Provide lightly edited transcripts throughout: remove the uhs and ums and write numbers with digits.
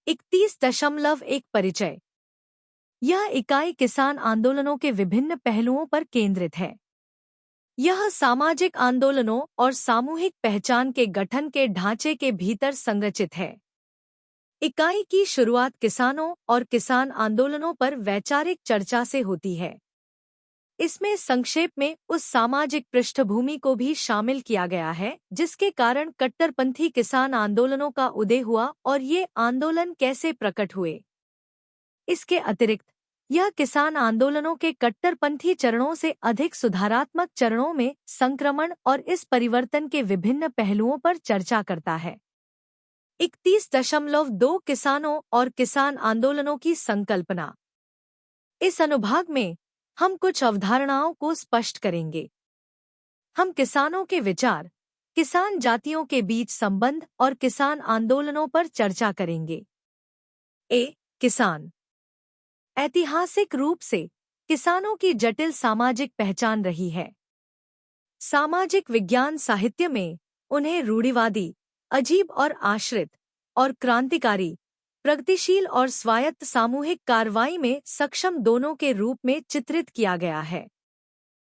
31.1 परिचय। यह इकाई किसान आंदोलनों के विभिन्न पहलुओं पर केंद्रित है। यह सामाजिक आंदोलनों और सामूहिक पहचान के गठन के ढांचे के भीतर संरचित है। इकाई की शुरुआत किसानों और किसान आंदोलनों पर वैचारिक चर्चा से होती है। इसमें संक्षेप में उस सामाजिक पृष्ठभूमि को भी शामिल किया गया है जिसके कारण कट्टरपंथी किसान आंदोलनों का उदय हुआ और ये आंदोलन कैसे प्रकट हुए। इसके अतिरिक्त यह किसान आंदोलनों के कट्टरपंथी चरणों से अधिक सुधारात्मक चरणों में संक्रमण और इस परिवर्तन के विभिन्न पहलुओं पर चर्चा करता है। 31.2 किसानों और किसान आंदोलनों की संकल्पना। इस अनुभाग में हम कुछ अवधारणाओं को स्पष्ट करेंगे। हम किसानों के विचार, किसान जातियों के बीच संबंध और किसान आंदोलनों पर चर्चा करेंगे। किसान। ऐतिहासिक रूप से किसानों की जटिल सामाजिक पहचान रही है। सामाजिक विज्ञान साहित्य में उन्हें रूढ़िवादी, अजीब और आश्रित, और क्रांतिकारी, प्रगतिशील और स्वायत्त सामूहिक कार्रवाई में सक्षम दोनों के रूप में चित्रित किया गया है।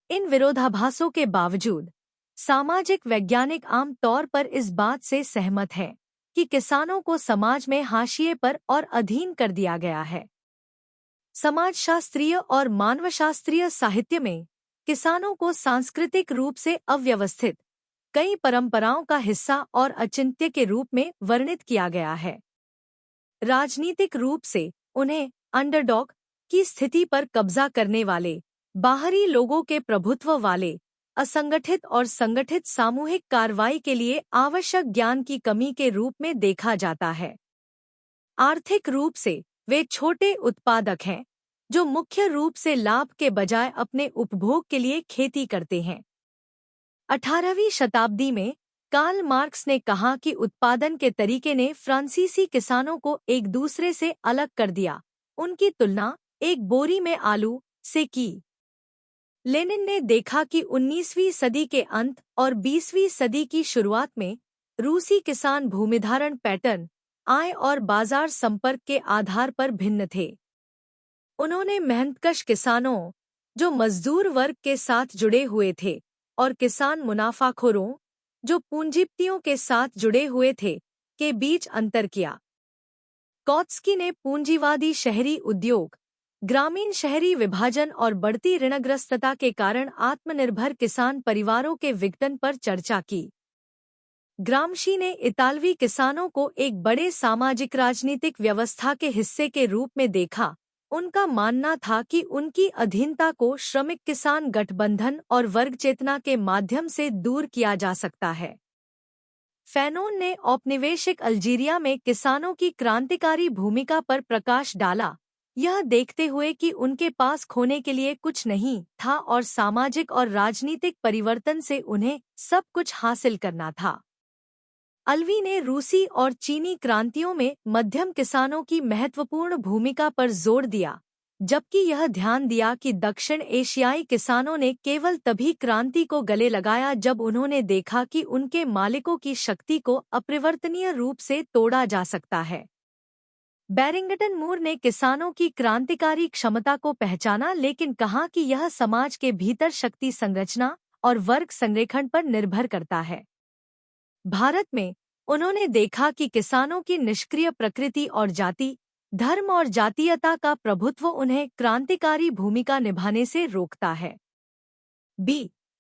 इन विरोधाभासों के बावजूद सामाजिक वैज्ञानिक आम तौर पर इस बात से सहमत हैं कि किसानों को समाज में हाशिए पर और अधीन कर दिया गया है। समाजशास्त्रीय और मानवशास्त्रीय साहित्य में किसानों को सांस्कृतिक रूप से अव्यवस्थित, कई परंपराओं का हिस्सा और अचिंत्य के रूप में वर्णित किया गया है। राजनीतिक रूप से उन्हें अंडरडॉग की स्थिति पर कब्जा करने वाले, बाहरी लोगों के प्रभुत्व वाले, असंगठित और संगठित सामूहिक कार्रवाई के लिए आवश्यक ज्ञान की कमी के रूप में देखा जाता है। आर्थिक रूप से वे छोटे उत्पादक हैं जो मुख्य रूप से लाभ के बजाय अपने उपभोग के लिए खेती करते हैं। 18वीं शताब्दी में कार्ल मार्क्स ने कहा कि उत्पादन के तरीके ने फ्रांसीसी किसानों को एक दूसरे से अलग कर दिया। उनकी तुलना एक बोरी में आलू से की। लेनिन ने देखा कि 19वीं सदी के अंत और 20वीं सदी की शुरुआत में रूसी किसान भूमिधारण पैटर्न, आय और बाजार संपर्क के आधार पर भिन्न थे। उन्होंने मेहनतकश किसानों, जो मजदूर वर्ग के साथ जुड़े हुए थे, और किसान मुनाफाखोरों, जो पूंजीपतियों के साथ जुड़े हुए थे, के बीच अंतर किया। कौत्स्की ने पूंजीवादी शहरी उद्योग, ग्रामीण शहरी विभाजन और बढ़ती ऋणग्रस्तता के कारण आत्मनिर्भर किसान परिवारों के विघटन पर चर्चा की। ग्रामशी ने इतालवी किसानों को एक बड़े सामाजिक राजनीतिक व्यवस्था के हिस्से के रूप में देखा। उनका मानना था कि उनकी अधीनता को श्रमिक किसान गठबंधन और वर्ग चेतना के माध्यम से दूर किया जा सकता है। फैनोन ने औपनिवेशिक अल्जीरिया में किसानों की क्रांतिकारी भूमिका पर प्रकाश डाला, यह देखते हुए कि उनके पास खोने के लिए कुछ नहीं था और सामाजिक और राजनीतिक परिवर्तन से उन्हें सब कुछ हासिल करना था। अल्वी ने रूसी और चीनी क्रांतियों में मध्यम किसानों की महत्वपूर्ण भूमिका पर जोर दिया, जबकि यह ध्यान दिया कि दक्षिण एशियाई किसानों ने केवल तभी क्रांति को गले लगाया जब उन्होंने देखा कि उनके मालिकों की शक्ति को अपरिवर्तनीय रूप से तोड़ा जा सकता है। बैरिंगटन मूर ने किसानों की क्रांतिकारी क्षमता को पहचाना, लेकिन कहा कि यह समाज के भीतर शक्ति संरचना और वर्ग संरेखण पर निर्भर करता है। भारत में उन्होंने देखा कि किसानों की निष्क्रिय प्रकृति और जाति, धर्म और जातीयता का प्रभुत्व उन्हें क्रांतिकारी भूमिका निभाने से रोकता है।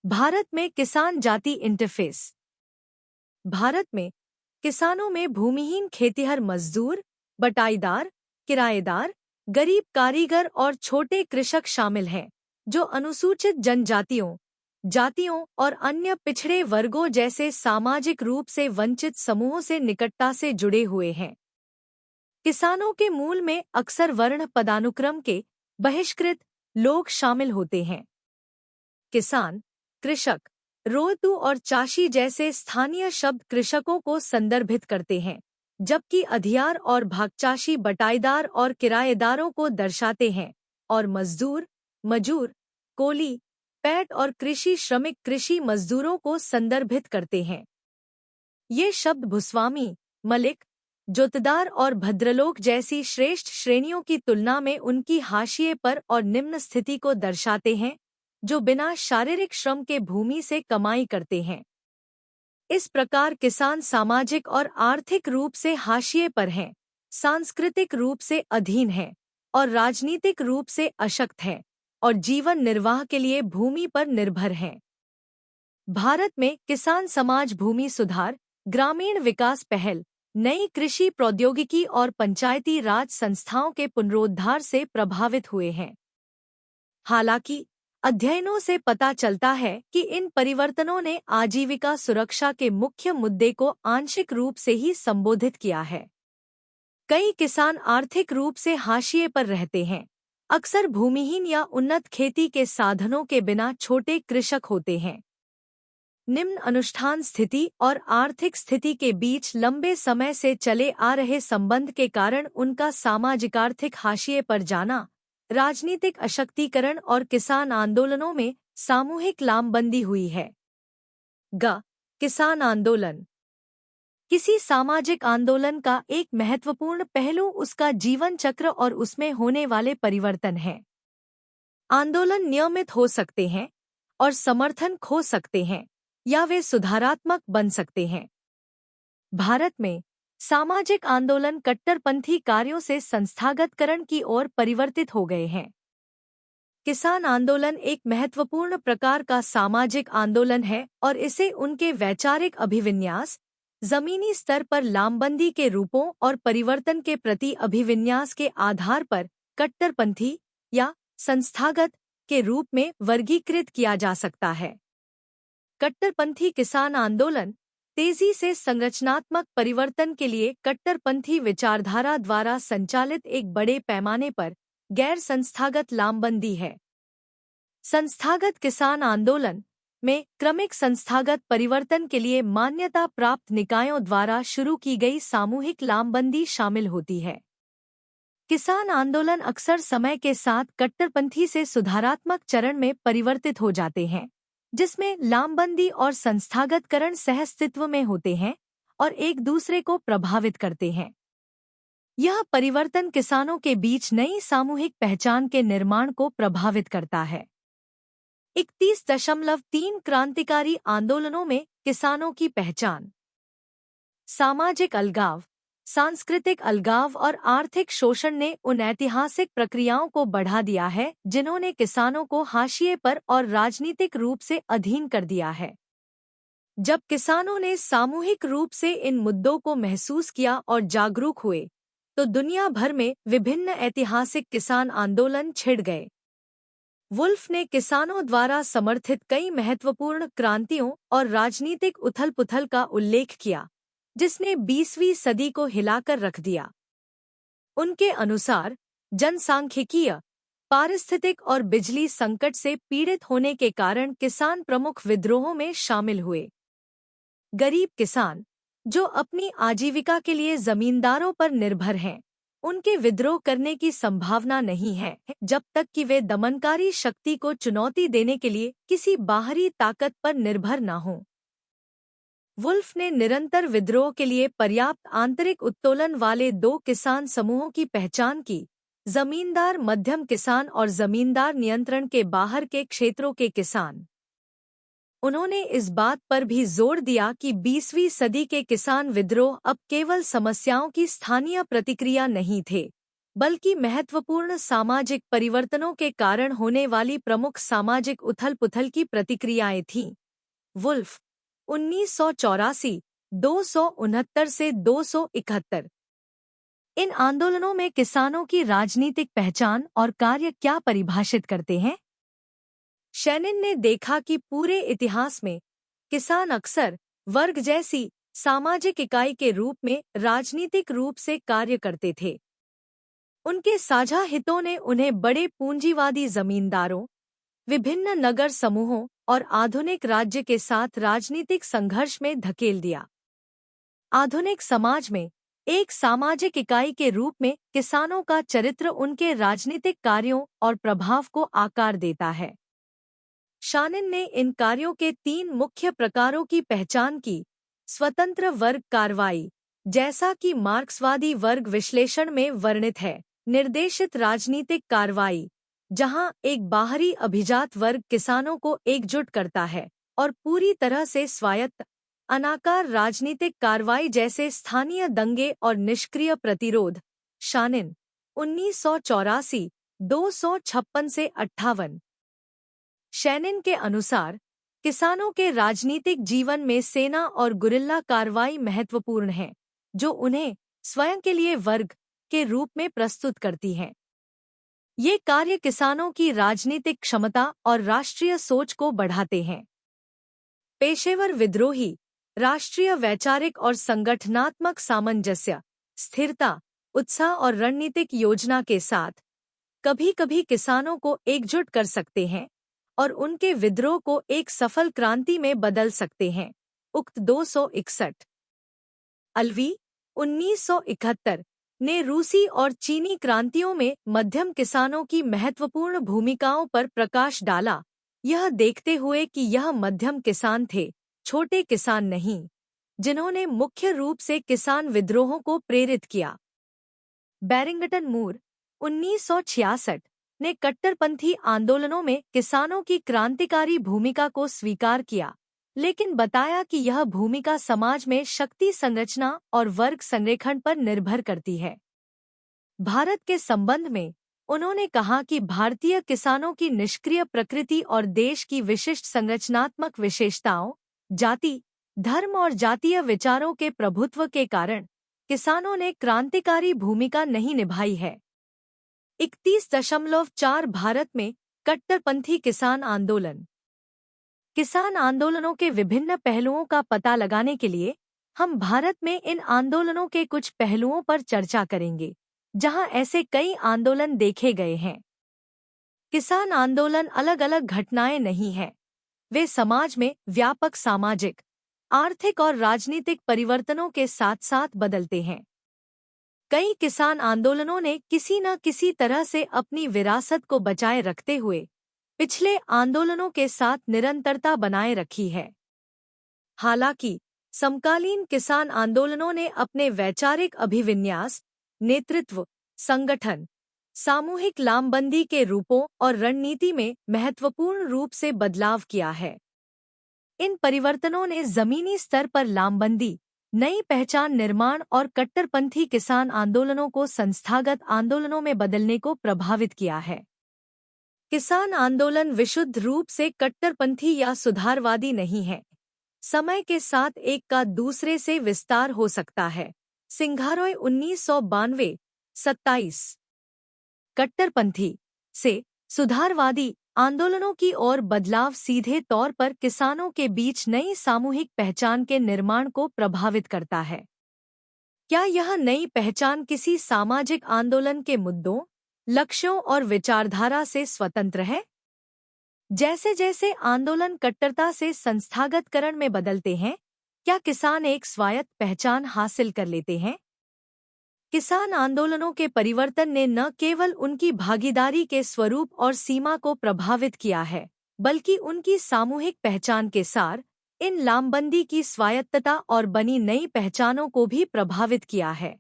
भारत में किसान जाति इंटरफेस। भारत में किसानों में भूमिहीन खेतिहर मजदूर, बटाईदार, किराएदार, गरीब कारीगर और छोटे कृषक शामिल हैं, जो अनुसूचित जनजातियों, जातियों और अन्य पिछड़े वर्गों जैसे सामाजिक रूप से वंचित समूहों से निकटता से जुड़े हुए हैं। किसानों के मूल में अक्सर वर्ण पदानुक्रम के बहिष्कृत लोग शामिल होते हैं। किसान, कृषक, रोतू और चाशी जैसे स्थानीय शब्द कृषकों को संदर्भित करते हैं, जबकि अधियार और भागचाशी बटाईदार और किराएदारों को दर्शाते हैं, और मजदूर, मजूर, कोली, पैट और कृषि श्रमिक कृषि मजदूरों को संदर्भित करते हैं। ये शब्द भूस्वामी, मलिक, जोतदार और भद्रलोक जैसी श्रेष्ठ श्रेणियों की तुलना में उनकी हाशिए पर और निम्न स्थिति को दर्शाते हैं, जो बिना शारीरिक श्रम के भूमि से कमाई करते हैं। इस प्रकार किसान सामाजिक और आर्थिक रूप से हाशिए पर हैं, सांस्कृतिक रूप से अधीन हैं और राजनीतिक रूप से अशक्त हैं और जीवन निर्वाह के लिए भूमि पर निर्भर हैं। भारत में किसान समाज भूमि सुधार, ग्रामीण विकास पहल, नई कृषि प्रौद्योगिकी और पंचायती राज संस्थाओं के पुनरुद्धार से प्रभावित हुए हैं। हालांकि अध्ययनों से पता चलता है कि इन परिवर्तनों ने आजीविका सुरक्षा के मुख्य मुद्दे को आंशिक रूप से ही संबोधित किया है। कई किसान आर्थिक रूप से हाशिए पर रहते हैं, अक्सर भूमिहीन या उन्नत खेती के साधनों के बिना छोटे कृषक होते हैं। निम्न अनुष्ठान स्थिति और आर्थिक स्थिति के बीच लंबे समय से चले आ रहे संबंध के कारण उनका सामाजिक-आर्थिक हाशिए पर जाना, राजनीतिक अशक्तिकरण और किसान आंदोलनों में सामूहिक लामबंदी हुई है। किसान आंदोलन। किसी सामाजिक आंदोलन का एक महत्वपूर्ण पहलू उसका जीवन चक्र और उसमें होने वाले परिवर्तन है। आंदोलन नियमित हो सकते हैं और समर्थन खो सकते हैं या वे सुधारात्मक बन सकते हैं। भारत में सामाजिक आंदोलन कट्टरपंथी कार्यों से संस्थागतकरण की ओर परिवर्तित हो गए हैं। किसान आंदोलन एक महत्वपूर्ण प्रकार का सामाजिक आंदोलन है और इसे उनके वैचारिक अभिविन्यास, जमीनी स्तर पर लामबंदी के रूपों और परिवर्तन के प्रति अभिविन्यास के आधार पर कट्टरपंथी या संस्थागत के रूप में वर्गीकृत किया जा सकता है। कट्टरपंथी किसान आंदोलन तेजी से संरचनात्मक परिवर्तन के लिए कट्टरपंथी विचारधारा द्वारा संचालित एक बड़े पैमाने पर गैर संस्थागत लामबंदी है। संस्थागत किसान आंदोलन में क्रमिक संस्थागत परिवर्तन के लिए मान्यता प्राप्त निकायों द्वारा शुरू की गई सामूहिक लामबंदी शामिल होती है। किसान आंदोलन अक्सर समय के साथ कट्टरपंथी से सुधारात्मक चरण में परिवर्तित हो जाते हैं, जिसमें लामबंदी और संस्थागतकरण सहअस्तित्व में होते हैं और एक दूसरे को प्रभावित करते हैं। यह परिवर्तन किसानों के बीच नई सामूहिक पहचान के निर्माण को प्रभावित करता है। 31.3 क्रांतिकारी आंदोलनों में किसानों की पहचान। सामाजिक अलगाव, सांस्कृतिक अलगाव और आर्थिक शोषण ने उन ऐतिहासिक प्रक्रियाओं को बढ़ा दिया है जिन्होंने किसानों को हाशिए पर और राजनीतिक रूप से अधीन कर दिया है। जब किसानों ने सामूहिक रूप से इन मुद्दों को महसूस किया और जागरूक हुए, तो दुनिया भर में विभिन्न ऐतिहासिक किसान आंदोलन छिड़ गए। वुल्फ ने किसानों द्वारा समर्थित कई महत्वपूर्ण क्रांतियों और राजनीतिक उथल-पुथल का उल्लेख किया, जिसने 20वीं सदी को हिलाकर रख दिया। उनके अनुसार जनसांख्यिकीय, पारिस्थितिक और बिजली संकट से पीड़ित होने के कारण किसान प्रमुख विद्रोहों में शामिल हुए। गरीब किसान, जो अपनी आजीविका के लिए जमींदारों पर निर्भर हैं, उनके विद्रोह करने की संभावना नहीं है जब तक कि वे दमनकारी शक्ति को चुनौती देने के लिए किसी बाहरी ताकत पर निर्भर न हों। वुल्फ ने निरंतर विद्रोह के लिए पर्याप्त आंतरिक उत्तोलन वाले दो किसान समूहों की पहचान की: जमींदार मध्यम किसान और जमींदार नियंत्रण के बाहर के क्षेत्रों के किसान। उन्होंने इस बात पर भी जोर दिया कि 20वीं सदी के किसान विद्रोह अब केवल समस्याओं की स्थानीय प्रतिक्रिया नहीं थे, बल्कि महत्वपूर्ण सामाजिक परिवर्तनों के कारण होने वाली प्रमुख सामाजिक उथल-पुथल की प्रतिक्रियाएं थीं। वुल्फ 1984, 269 से 271। इन आंदोलनों में किसानों की राजनीतिक पहचान और कार्य क्या परिभाषित करते हैं? शैनिन ने देखा कि पूरे इतिहास में किसान अक्सर वर्ग जैसी सामाजिक इकाई के रूप में राजनीतिक रूप से कार्य करते थे। उनके साझा हितों ने उन्हें बड़े पूंजीवादी जमींदारों, विभिन्न नगर समूहों और आधुनिक राज्य के साथ राजनीतिक संघर्ष में धकेल दिया। आधुनिक समाज में एक सामाजिक इकाई के रूप में किसानों का चरित्र उनके राजनीतिक कार्यों और प्रभाव को आकार देता है। शानिन ने इन कार्यों के 3 मुख्य प्रकारों की पहचान की: स्वतंत्र वर्ग कार्रवाई, जैसा कि मार्क्सवादी वर्ग विश्लेषण में वर्णित है, निर्देशित राजनीतिक कार्रवाई, जहां एक बाहरी अभिजात वर्ग किसानों को एकजुट करता है, और पूरी तरह से स्वायत्त अनाकार राजनीतिक कार्रवाई जैसे स्थानीय दंगे और निष्क्रिय प्रतिरोध। शानिन 1984, 256 से 58। शैनिन के अनुसार किसानों के राजनीतिक जीवन में सेना और गुरिल्ला कार्रवाई महत्वपूर्ण है, जो उन्हें स्वयं के लिए वर्ग के रूप में प्रस्तुत करती हैं। ये कार्य किसानों की राजनीतिक क्षमता और राष्ट्रीय सोच को बढ़ाते हैं। पेशेवर विद्रोही राष्ट्रीय वैचारिक और संगठनात्मक सामंजस्य, स्थिरता, उत्साह और रणनीतिक योजना के साथ कभी-कभी किसानों को एकजुट कर सकते हैं और उनके विद्रोह को एक सफल क्रांति में बदल सकते हैं। उक्त 261। अल्वी 1971 ने रूसी और चीनी क्रांतियों में मध्यम किसानों की महत्वपूर्ण भूमिकाओं पर प्रकाश डाला, यह देखते हुए कि यह मध्यम किसान थे, छोटे किसान नहीं, जिन्होंने मुख्य रूप से किसान विद्रोहों को प्रेरित किया। बैरिंगटन मूर 1966 ने कट्टरपंथी आंदोलनों में किसानों की क्रांतिकारी भूमिका को स्वीकार किया, लेकिन बताया कि यह भूमिका समाज में शक्ति संरचना और वर्ग संरेखण पर निर्भर करती है। भारत के संबंध में उन्होंने कहा कि भारतीय किसानों की निष्क्रिय प्रकृति और देश की विशिष्ट संरचनात्मक विशेषताओं, जाति, धर्म और जातीय विचारों के प्रभुत्व के कारण किसानों ने क्रांतिकारी भूमिका नहीं निभाई है। 31.4 भारत में कट्टरपंथी किसान आंदोलन। किसान आंदोलनों के विभिन्न पहलुओं का पता लगाने के लिए हम भारत में इन आंदोलनों के कुछ पहलुओं पर चर्चा करेंगे, जहां ऐसे कई आंदोलन देखे गए हैं। किसान आंदोलन अलग अलग घटनाएं नहीं हैं, वे समाज में व्यापक सामाजिक, आर्थिक और राजनीतिक परिवर्तनों के साथ साथ बदलते हैं। कई किसान आंदोलनों ने किसी न किसी तरह से अपनी विरासत को बचाए रखते हुए पिछले आंदोलनों के साथ निरंतरता बनाए रखी है। हालांकि समकालीन किसान आंदोलनों ने अपने वैचारिक अभिविन्यास, नेतृत्व, संगठन, सामूहिक लामबंदी के रूपों और रणनीति में महत्वपूर्ण रूप से बदलाव किया है। इन परिवर्तनों ने जमीनी स्तर पर लामबंदी, नई पहचान निर्माण और कट्टरपंथी किसान आंदोलनों को संस्थागत आंदोलनों में बदलने को प्रभावित किया है। किसान आंदोलन विशुद्ध रूप से कट्टरपंथी या सुधारवादी नहीं है। समय के साथ एक का दूसरे से विस्तार हो सकता है। सिंघारोय 1992, 27। कट्टरपंथी से सुधारवादी आंदोलनों की ओर बदलाव सीधे तौर पर किसानों के बीच नई सामूहिक पहचान के निर्माण को प्रभावित करता है। क्या यह नई पहचान किसी सामाजिक आंदोलन के मुद्दों, लक्ष्यों और विचारधारा से स्वतंत्र है? जैसे जैसे आंदोलन कट्टरता से संस्थागतकरण में बदलते हैं, क्या किसान एक स्वायत्त पहचान हासिल कर लेते हैं? किसान आंदोलनों के परिवर्तन ने न केवल उनकी भागीदारी के स्वरूप और सीमा को प्रभावित किया है, बल्कि उनकी सामूहिक पहचान के सार, इन लामबंदी की स्वायत्तता और बनी नई पहचानों को भी प्रभावित किया है।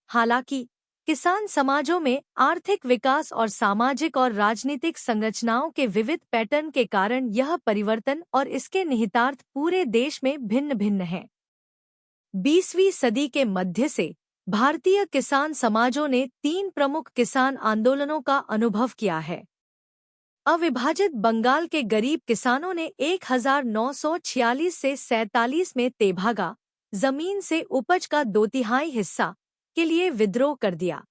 हालांकि किसान समाजों में आर्थिक विकास और सामाजिक और राजनीतिक संरचनाओं के विविध पैटर्न के कारण यह परिवर्तन और इसके निहितार्थ पूरे देश में भिन्न भिन्न हैं। 20वीं सदी के मध्य से भारतीय किसान समाजों ने 3 प्रमुख किसान आंदोलनों का अनुभव किया है। अविभाजित बंगाल के गरीब किसानों ने 1946 से 47 में तेभागा, जमीन से उपज का 2/3 हिस्सा के लिए विद्रोह कर दिया।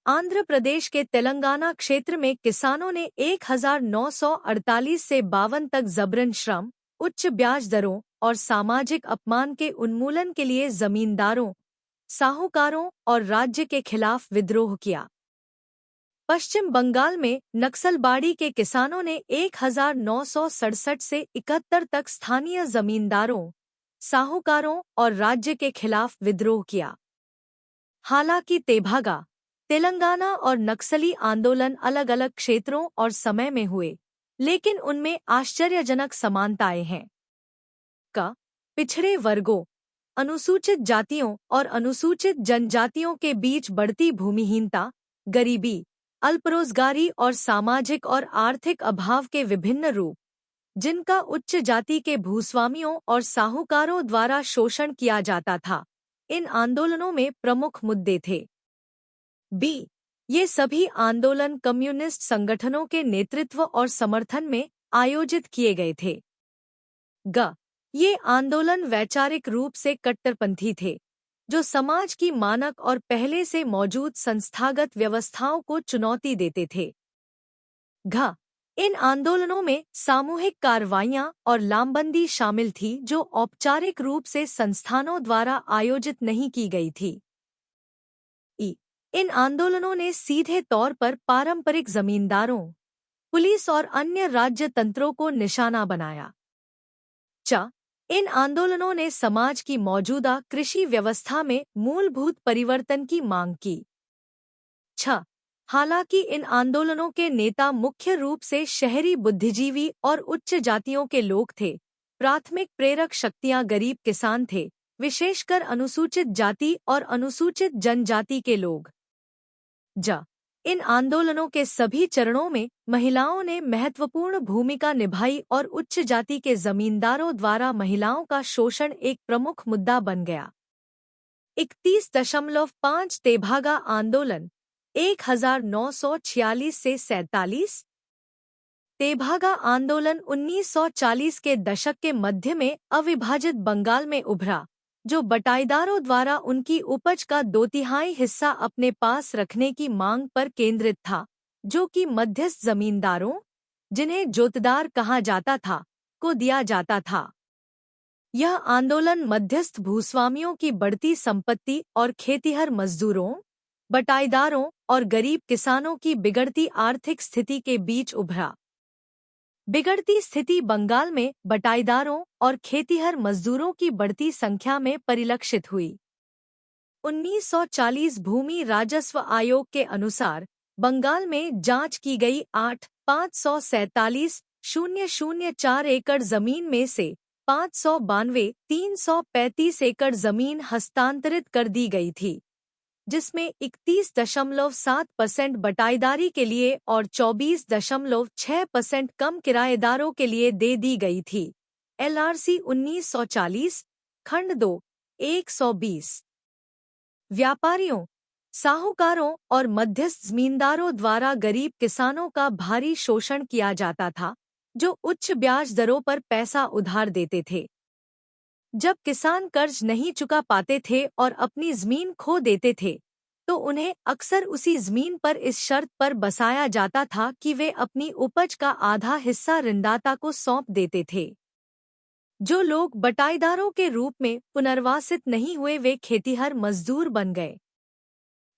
आंध्र प्रदेश के तेलंगाना क्षेत्र में किसानों ने 1948 से 52 तक जबरन श्रम, उच्च ब्याज दरों और सामाजिक अपमान के उन्मूलन के लिए जमींदारों, साहूकारों और राज्य के खिलाफ विद्रोह किया। पश्चिम बंगाल में नक्सलबाड़ी के किसानों ने 1967 से 71 तक स्थानीय जमींदारों, साहूकारों और राज्य के खिलाफ विद्रोह किया। हालांकि तेभागा, तेलंगाना और नक्सली आंदोलन अलग अलग क्षेत्रों और समय में हुए, लेकिन उनमें आश्चर्यजनक समानताएं हैं। पिछड़े वर्गों, अनुसूचित जातियों और अनुसूचित जनजातियों के बीच बढ़ती भूमिहीनता, गरीबी, अल्परोजगारी और सामाजिक और आर्थिक अभाव के विभिन्न रूप, जिनका उच्च जाति के भूस्वामियों और साहूकारों द्वारा शोषण किया जाता था, इन आंदोलनों में प्रमुख मुद्दे थे। बी। ये सभी आंदोलन कम्युनिस्ट संगठनों के नेतृत्व और समर्थन में आयोजित किए गए थे। ग। ये आंदोलन वैचारिक रूप से कट्टरपंथी थे, जो समाज की मानक और पहले से मौजूद संस्थागत व्यवस्थाओं को चुनौती देते थे। घ। इन आंदोलनों में सामूहिक कार्रवाइयां और लामबंदी शामिल थी, जो औपचारिक रूप से संस्थानों द्वारा आयोजित नहीं की गई थी। ई। इन आंदोलनों ने सीधे तौर पर पारंपरिक जमींदारों, पुलिस और अन्य राज्य तंत्रों को निशाना बनाया। च। इन आंदोलनों ने समाज की मौजूदा कृषि व्यवस्था में मूलभूत परिवर्तन की मांग की। छ। हालांकि इन आंदोलनों के नेता मुख्य रूप से शहरी बुद्धिजीवी और उच्च जातियों के लोग थे, प्राथमिक प्रेरक शक्तियां गरीब किसान थे, विशेषकर अनुसूचित जाति और अनुसूचित जनजाति के लोग। ज। इन आंदोलनों के सभी चरणों में महिलाओं ने महत्वपूर्ण भूमिका निभाई और उच्च जाति के जमींदारों द्वारा महिलाओं का शोषण एक प्रमुख मुद्दा बन गया। 31.5 तेभागा आंदोलन 1946 से 47। तेभागा आंदोलन 1940 के दशक के मध्य में अविभाजित बंगाल में उभरा, जो बटाईदारों द्वारा उनकी उपज का 2/3 हिस्सा अपने पास रखने की मांग पर केंद्रित था, जो कि मध्यस्थ जमींदारों, जिन्हें जोतदार कहा जाता था, को दिया जाता था। यह आंदोलन मध्यस्थ भूस्वामियों की बढ़ती संपत्ति और खेतिहर मजदूरों, बटाईदारों और गरीब किसानों की बिगड़ती आर्थिक स्थिति के बीच उभरा। बिगड़ती स्थिति बंगाल में बटाईदारों और खेतिहर मजदूरों की बढ़ती संख्या में परिलक्षित हुई। 1940 भूमि राजस्व आयोग के अनुसार बंगाल में जांच की गई 8,547,004 एकड़ जमीन में से 592,335 एकड़ जमीन हस्तांतरित कर दी गई थी, जिसमें 31.7% बटाईदारी के लिए और 24.6% कम किराएदारों के लिए दे दी गई थी। LRC 1940, खंड 2, 120। व्यापारियों, साहूकारों और मध्यस्थ जमींदारों द्वारा गरीब किसानों का भारी शोषण किया जाता था, जो उच्च ब्याज दरों पर पैसा उधार देते थे। जब किसान कर्ज नहीं चुका पाते थे और अपनी जमीन खो देते थे, तो उन्हें अक्सर उसी जमीन पर इस शर्त पर बसाया जाता था कि वे अपनी उपज का आधा हिस्सा ऋणदाता को सौंप देते थे। जो लोग बटाईदारों के रूप में पुनर्वासित नहीं हुए, वे खेतिहर मजदूर बन गए।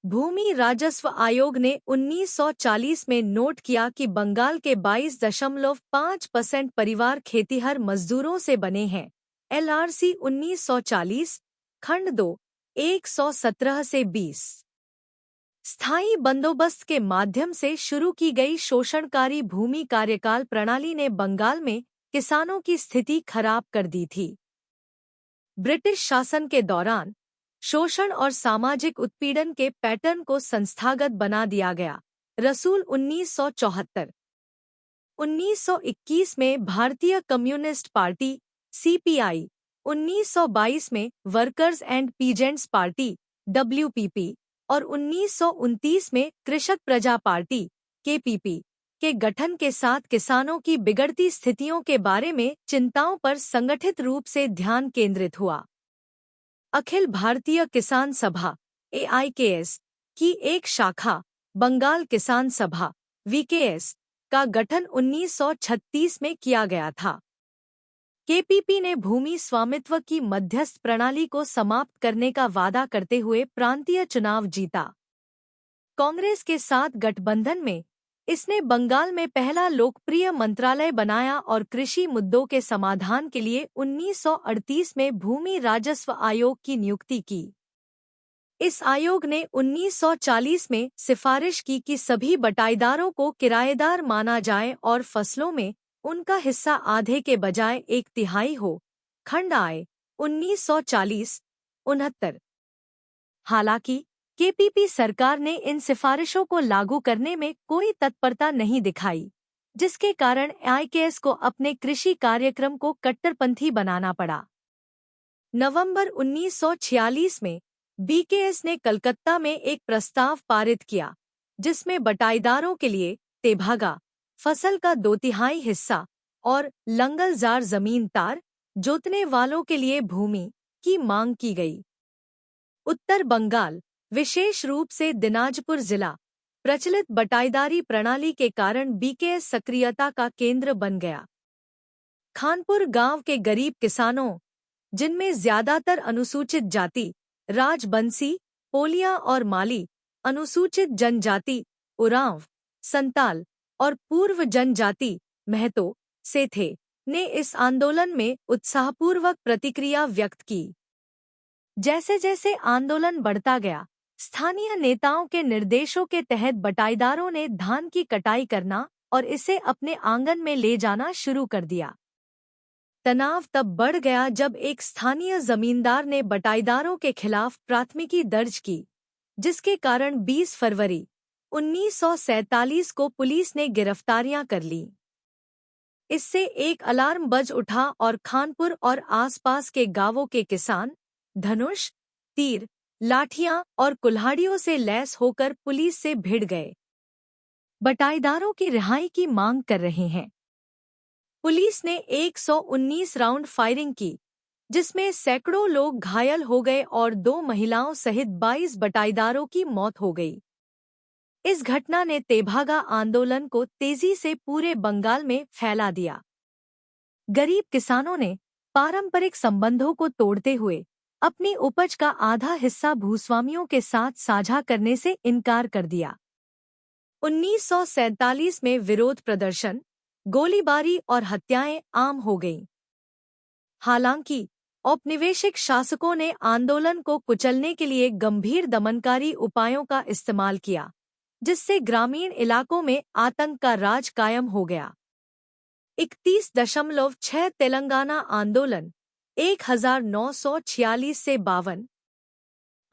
भूमि राजस्व आयोग ने 1940 में नोट किया कि बंगाल के 22.5% परिवार खेतिहर मजदूरों से बने हैं। LRC 1940, खंड 2, 117 से 20। स्थायी बंदोबस्त के माध्यम से शुरू की गई शोषणकारी भूमि कार्यकाल प्रणाली ने बंगाल में किसानों की स्थिति खराब कर दी थी। ब्रिटिश शासन के दौरान शोषण और सामाजिक उत्पीड़न के पैटर्न को संस्थागत बना दिया गया। रसूल 1974। 1921 में भारतीय कम्युनिस्ट पार्टी CPI, 1922 में workers and peasants party WPP और 1929 में कृषक प्रजा पार्टी KPP के गठन के साथ किसानों की बिगड़ती स्थितियों के बारे में चिंताओं पर संगठित रूप से ध्यान केंद्रित हुआ। अखिल भारतीय किसान सभा AIKS की एक शाखा बंगाल किसान सभा VKS का गठन 1936 में किया गया था। KPP ने भूमि स्वामित्व की मध्यस्थ प्रणाली को समाप्त करने का वादा करते हुए प्रांतीय चुनाव जीता। कांग्रेस के साथ गठबंधन में इसने बंगाल में पहला लोकप्रिय मंत्रालय बनाया और कृषि मुद्दों के समाधान के लिए 1938 में भूमि राजस्व आयोग की नियुक्ति की। इस आयोग ने 1940 में सिफारिश की कि सभी बटाईदारों को किराएदार माना जाए और फसलों में उनका हिस्सा आधे के बजाय 1/3 हो। खंड आय 1940, 69। हालांकि केपीपी सरकार ने इन सिफारिशों को लागू करने में कोई तत्परता नहीं दिखाई, जिसके कारण आईकेएस को अपने कृषि कार्यक्रम को कट्टरपंथी बनाना पड़ा। नवंबर 1946 में बीकेएस ने कलकत्ता में एक प्रस्ताव पारित किया, जिसमें बटाईदारों के लिए तेभागा, फसल का 2/3 हिस्सा और लंगलजार जमीन तार जोतने वालों के लिए भूमि की मांग की गई। उत्तर बंगाल, विशेष रूप से दिनाजपुर जिला, प्रचलित बटाईदारी प्रणाली के कारण बीकेएस सक्रियता का केंद्र बन गया। खानपुर गांव के गरीब किसानों, जिनमें ज्यादातर अनुसूचित जाति राजबंसी, पोलिया और माली, अनुसूचित जनजाति उरांव, संताल और पूर्व जनजाति महतो से थे, ने इस आंदोलन में उत्साहपूर्वक प्रतिक्रिया व्यक्त की। जैसे जैसे आंदोलन बढ़ता गया, स्थानीय नेताओं के निर्देशों के तहत बटाईदारों ने धान की कटाई करना और इसे अपने आंगन में ले जाना शुरू कर दिया। तनाव तब बढ़ गया जब एक स्थानीय जमींदार ने बटाईदारों के खिलाफ प्राथमिकी दर्ज की, जिसके कारण 20 फरवरी 1947 को पुलिस ने गिरफ्तारियां कर लीं। इससे एक अलार्म बज उठा और खानपुर और आसपास के गांवों के किसान धनुष, तीर, लाठियां और कुल्हाड़ियों से लैस होकर पुलिस से भिड़ गए। बटाईदारों की रिहाई की मांग कर रहे हैं। पुलिस ने 119 राउंड फायरिंग की, जिसमें सैकड़ों लोग घायल हो गए और 2 महिलाओं सहित 22 बटाईदारों की मौत हो गई। इस घटना ने तेभागा आंदोलन को तेजी से पूरे बंगाल में फैला दिया। गरीब किसानों ने पारंपरिक संबंधों को तोड़ते हुए अपनी उपज का आधा हिस्सा भूस्वामियों के साथ साझा करने से इनकार कर दिया। 1947 में विरोध प्रदर्शन, गोलीबारी और हत्याएं आम हो गईं। हालांकि औपनिवेशिक शासकों ने आंदोलन को कुचलने के लिए गंभीर दमनकारी उपायों का इस्तेमाल किया, जिससे ग्रामीण इलाकों में आतंक का राज कायम हो गया। 31.6 तेलंगाना आंदोलन 1946 से 52,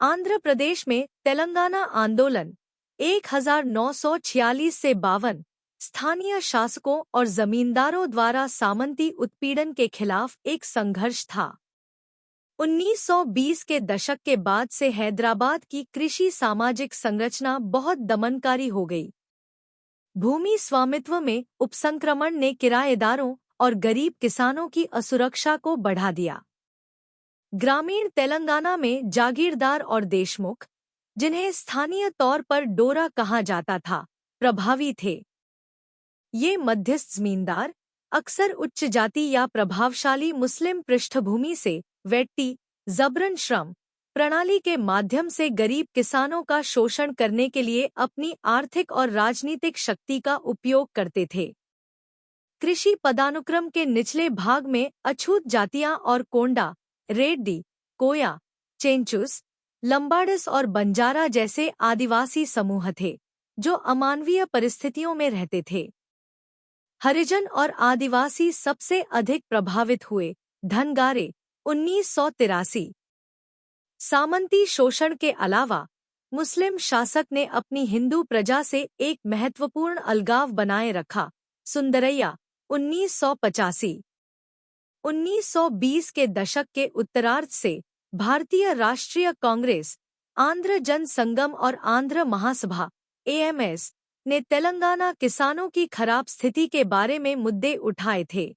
आंध्र प्रदेश में तेलंगाना आंदोलन 1946 से 52 स्थानीय शासकों और जमींदारों द्वारा सामंती उत्पीड़न के खिलाफ एक संघर्ष था। 1920 के दशक के बाद से हैदराबाद की कृषि सामाजिक संरचना बहुत दमनकारी हो गई। भूमि स्वामित्व में उपसंक्रमण ने किराएदारों और गरीब किसानों की असुरक्षा को बढ़ा दिया। ग्रामीण तेलंगाना में जागीरदार और देशमुख, जिन्हें स्थानीय तौर पर डोरा कहा जाता था, प्रभावी थे। ये मध्यस्थ जमींदार अक्सर उच्च जाति या प्रभावशाली मुस्लिम पृष्ठभूमि से वेट्टी जबरन श्रम प्रणाली के माध्यम से गरीब किसानों का शोषण करने के लिए अपनी आर्थिक और राजनीतिक शक्ति का उपयोग करते थे। कृषि पदानुक्रम के निचले भाग में अछूत जातियां और कोंडा, रेड्डी, कोया, चेंचुस, लंबाडस और बंजारा जैसे आदिवासी समूह थे, जो अमानवीय परिस्थितियों में रहते थे। हरिजन और आदिवासी सबसे अधिक प्रभावित हुए। धनगारे 1983। सामंती शोषण के अलावा मुस्लिम शासक ने अपनी हिंदू प्रजा से एक महत्वपूर्ण अलगाव बनाए रखा। सुंदरैया 1985। 1920 के दशक के उत्तरार्ध से भारतीय राष्ट्रीय कांग्रेस, आंध्र जन संगम और आंध्र महासभा (AMS) ने तेलंगाना किसानों की खराब स्थिति के बारे में मुद्दे उठाए थे।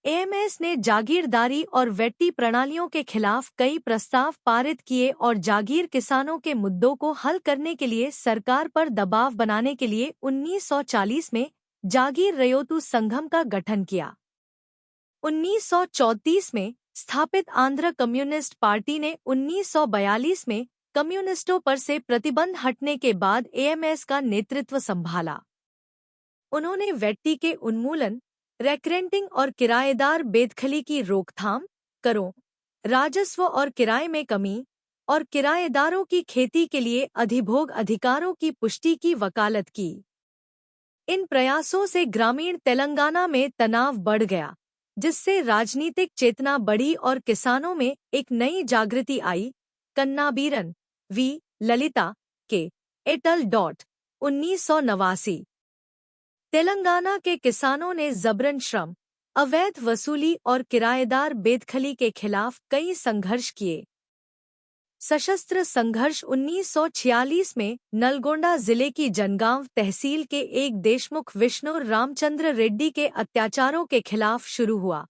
AMS ने जागीरदारी और वेट्टी प्रणालियों के खिलाफ कई प्रस्ताव पारित किए और जागीर किसानों के मुद्दों को हल करने के लिए सरकार पर दबाव बनाने के लिए 1940 में जागीर रयोतु संघम का गठन किया। 1934 में स्थापित आंध्र कम्युनिस्ट पार्टी ने 1942 में कम्युनिस्टों पर से प्रतिबंध हटने के बाद AMS का नेतृत्व संभाला। उन्होंने वेट्टी के उन्मूलन, रेकरेंटिंग और किराएदार बेदखली की रोकथाम, करों, राजस्व और किराए में कमी और किराएदारों की खेती के लिए अधिभोग अधिकारों की पुष्टि की वकालत की। इन प्रयासों से ग्रामीण तेलंगाना में तनाव बढ़ गया, जिससे राजनीतिक चेतना बढ़ी और किसानों में एक नई जागृति आई। कन्नाबीरन वी. ललिता के एटल. 1989। तेलंगाना के किसानों ने जबरन श्रम, अवैध वसूली और किराएदार बेदखली के खिलाफ कई संघर्ष किए। सशस्त्र संघर्ष 1946 में नलगोंडा जिले की जनगांव तहसील के एक देशमुख विष्णु रामचंद्र रेड्डी के अत्याचारों के खिलाफ शुरू हुआ,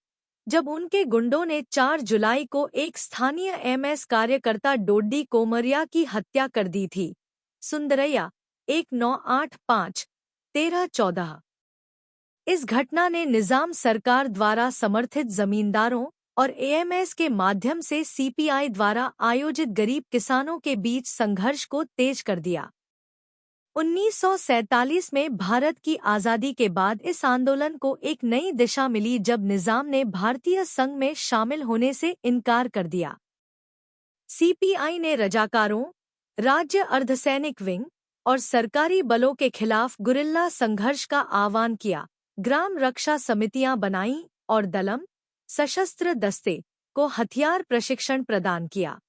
जब उनके गुंडों ने 4 जुलाई को एक स्थानीय एमएस कार्यकर्ता डोड्डी कोमरिया की हत्या कर दी थी। सुंदरैया 1985-13-14। इस घटना ने निजाम सरकार द्वारा समर्थित जमींदारों और एएमएस के माध्यम से सीपीआई द्वारा आयोजित गरीब किसानों के बीच संघर्ष को तेज कर दिया। 1947 में भारत की आज़ादी के बाद इस आंदोलन को एक नई दिशा मिली जब निजाम ने भारतीय संघ में शामिल होने से इनकार कर दिया। सीपीआई ने रजाकारों, राज्य अर्धसैनिक विंग और सरकारी बलों के खिलाफ गुरिल्ला संघर्ष का आह्वान किया, ग्राम रक्षा समितियां बनाईं और दलम, सशस्त्र दस्ते को हथियार प्रशिक्षण प्रदान किया।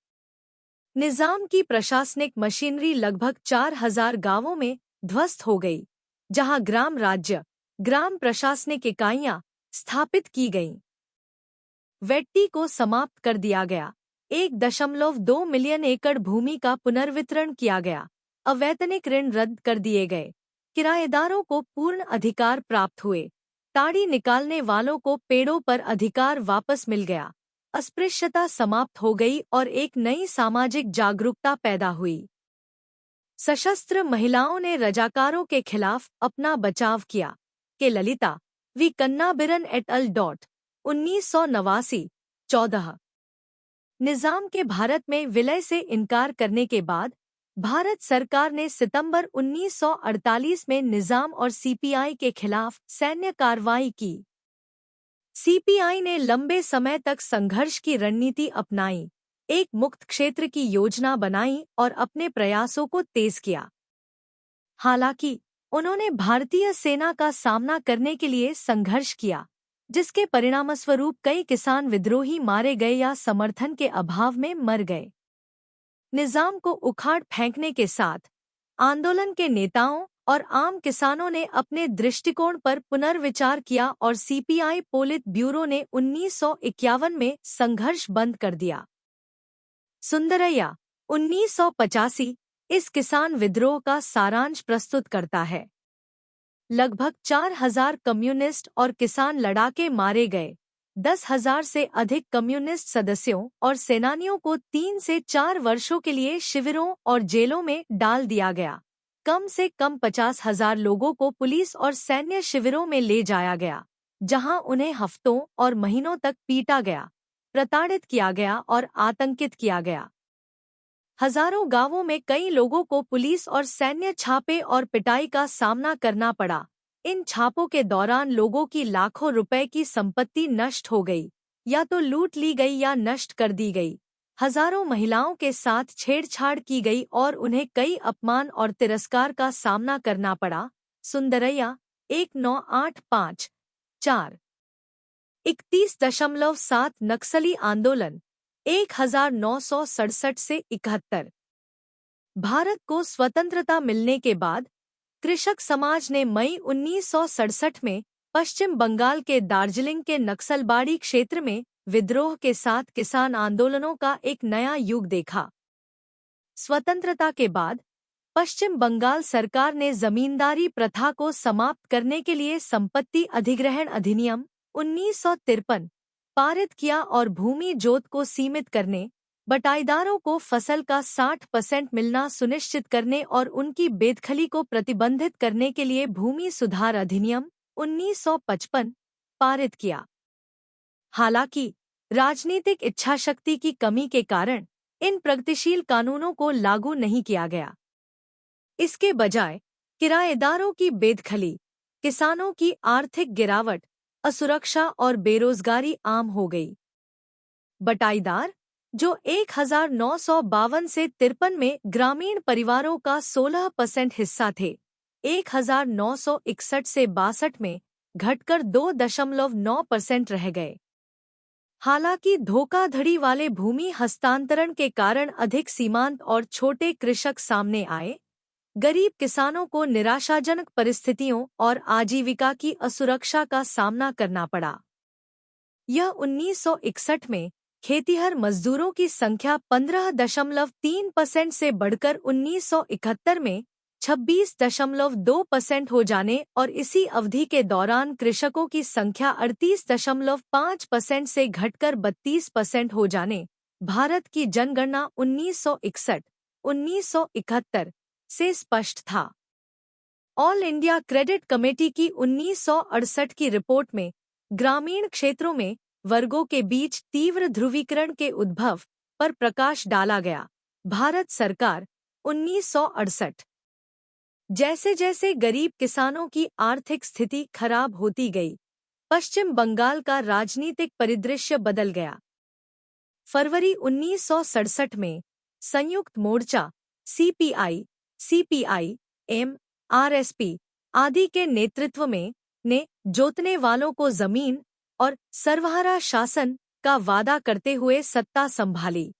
निजाम की प्रशासनिक मशीनरी लगभग 4000 गांवों में ध्वस्त हो गई, जहां ग्राम राज्य, ग्राम प्रशासनिक इकाइयां स्थापित की गईं। वेट्टी को समाप्त कर दिया गया। 1.2 मिलियन एकड़ भूमि का पुनर्वितरण किया गया। अवैतनिक ऋण रद्द कर दिए गए। किराएदारों को पूर्ण अधिकार प्राप्त हुए। ताड़ी निकालने वालों को पेड़ों पर अधिकार वापस मिल गया। अस्पृश्यता समाप्त हो गई और एक नई सामाजिक जागरूकता पैदा हुई। सशस्त्र महिलाओं ने रजाकारों के खिलाफ अपना बचाव किया। के ललिता वी. कन्नाबिरन एटल. 1989। 14। निजाम के भारत में विलय से इनकार करने के बाद भारत सरकार ने सितंबर 1948 में निजाम और सीपीआई के खिलाफ सैन्य कार्रवाई की। सीपीआई ने लंबे समय तक संघर्ष की रणनीति अपनाई, एक मुक्त क्षेत्र की योजना बनाई और अपने प्रयासों को तेज किया। हालांकि उन्होंने भारतीय सेना का सामना करने के लिए संघर्ष किया, जिसके परिणामस्वरूप कई किसान विद्रोही मारे गए या समर्थन के अभाव में मर गए। निजाम को उखाड़ फेंकने के साथ आंदोलन के नेताओं और आम किसानों ने अपने दृष्टिकोण पर पुनर्विचार किया और सीपीआई पोलित ब्यूरो ने 1951 में संघर्ष बंद कर दिया। सुंदरैया 1985 इस किसान विद्रोह का सारांश प्रस्तुत करता है। लगभग 4000 कम्युनिस्ट और किसान लड़ाके मारे गए। 10,000 से अधिक कम्युनिस्ट सदस्यों और सेनानियों को 3 से 4 वर्षों के लिए शिविरों और जेलों में डाल दिया गया। कम से कम 50,000 लोगों को पुलिस और सैन्य शिविरों में ले जाया गया, जहां उन्हें हफ्तों और महीनों तक पीटा गया, प्रताड़ित किया गया और आतंकित किया गया। हजारों गांवों में कई लोगों को पुलिस और सैन्य छापे और पिटाई का सामना करना पड़ा। इन छापों के दौरान लोगों की लाखों रुपए की संपत्ति नष्ट हो गई, या तो लूट ली गई या नष्ट कर दी गई। हजारों महिलाओं के साथ छेड़छाड़ की गई और उन्हें कई अपमान और तिरस्कार का सामना करना पड़ा। सुंदरैया 1985-4। 31.7 नक्सली आंदोलन 1967 से 71। भारत को स्वतंत्रता मिलने के बाद कृषक समाज ने मई 1967 में पश्चिम बंगाल के दार्जिलिंग के नक्सलबाड़ी क्षेत्र में विद्रोह के साथ किसान आंदोलनों का एक नया युग देखा। स्वतंत्रता के बाद पश्चिम बंगाल सरकार ने जमींदारी प्रथा को समाप्त करने के लिए संपत्ति अधिग्रहण अधिनियम 1953 पारित किया और भूमि जोत को सीमित करने, बटाईदारों को फसल का 60% मिलना सुनिश्चित करने और उनकी बेदखली को प्रतिबंधित करने के लिए भूमि सुधार अधिनियम 1955 पारित किया। हालांकि राजनीतिक इच्छाशक्ति की कमी के कारण इन प्रगतिशील कानूनों को लागू नहीं किया गया। इसके बजाय किराएदारों की बेदखली, किसानों की आर्थिक गिरावट, असुरक्षा और बेरोजगारी आम हो गई। बटाईदार, जो 1952 से 53 में ग्रामीण परिवारों का 16% हिस्सा थे, 1961 से 62 में घटकर 2.9% रह गए। हालांकि धोखाधड़ी वाले भूमि हस्तांतरण के कारण अधिक सीमांत और छोटे कृषक सामने आए, गरीब किसानों को निराशाजनक परिस्थितियों और आजीविका की असुरक्षा का सामना करना पड़ा। यह 1961 में खेतिहर मजदूरों की संख्या 15.3% से बढ़कर 1971 में 26.2% हो जाने और इसी अवधि के दौरान कृषकों की संख्या 38.5% से घटकर 32% हो जाने भारत की जनगणना 1961-1971 से स्पष्ट था। ऑल इंडिया क्रेडिट कमेटी की 1968 की रिपोर्ट में ग्रामीण क्षेत्रों में वर्गों के बीच तीव्र ध्रुवीकरण के उद्भव पर प्रकाश डाला गया। भारत सरकार 1968। जैसे जैसे गरीब किसानों की आर्थिक स्थिति खराब होती गई, पश्चिम बंगाल का राजनीतिक परिदृश्य बदल गया। फरवरी 1967 में संयुक्त मोर्चा सीपीआई, एम, आरएसपी आदि के नेतृत्व में ने जोतने वालों को जमीन और सर्वहारा शासन का वादा करते हुए सत्ता संभाली।